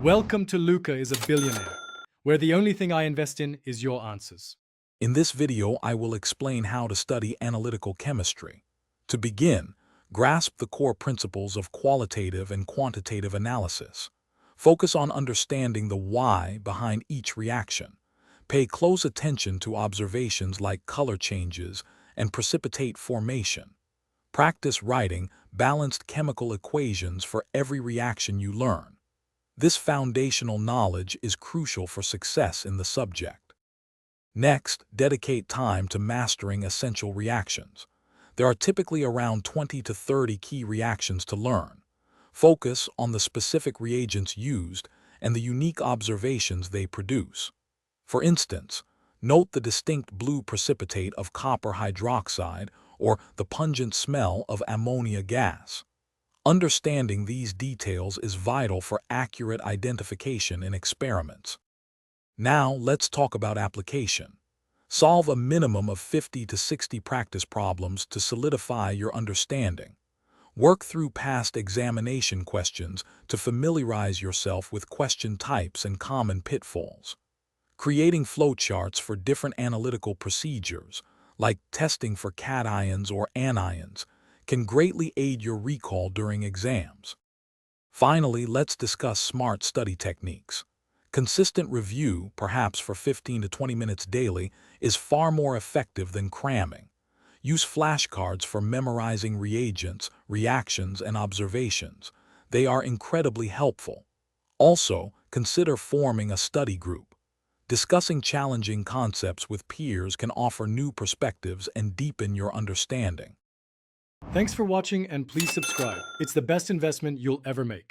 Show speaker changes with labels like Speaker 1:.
Speaker 1: Welcome to Luca is a Billionaire, where the only thing I invest in is your answers.
Speaker 2: In this video, I will explain how to study analytical chemistry. To begin, grasp the core principles of qualitative and quantitative analysis. Focus on understanding the why behind each reaction. Pay close attention to observations like color changes and precipitate formation. Practice writing balanced chemical equations for every reaction you learn. This foundational knowledge is crucial for success in the subject. Next, dedicate time to mastering essential reactions. There are typically around 20 to 30 key reactions to learn. Focus on the specific reagents used and the unique observations they produce. For instance, note the distinct blue precipitate of copper hydroxide or the pungent smell of ammonia gas. Understanding these details is vital for accurate identification in experiments. Now, let's talk about application. Solve a minimum of 50 to 60 practice problems to solidify your understanding. Work through past examination questions to familiarize yourself with question types and common pitfalls. Creating flowcharts for different analytical procedures, like testing for cations or anions, can greatly aid your recall during exams. Finally, let's discuss smart study techniques. Consistent review, perhaps for 15 to 20 minutes daily, is far more effective than cramming. Use flashcards for memorizing reagents, reactions, and observations. They are incredibly helpful. Also, consider forming a study group. Discussing challenging concepts with peers can offer new perspectives and deepen your understanding.
Speaker 1: Thanks for watching and please subscribe. It's the best investment you'll ever make.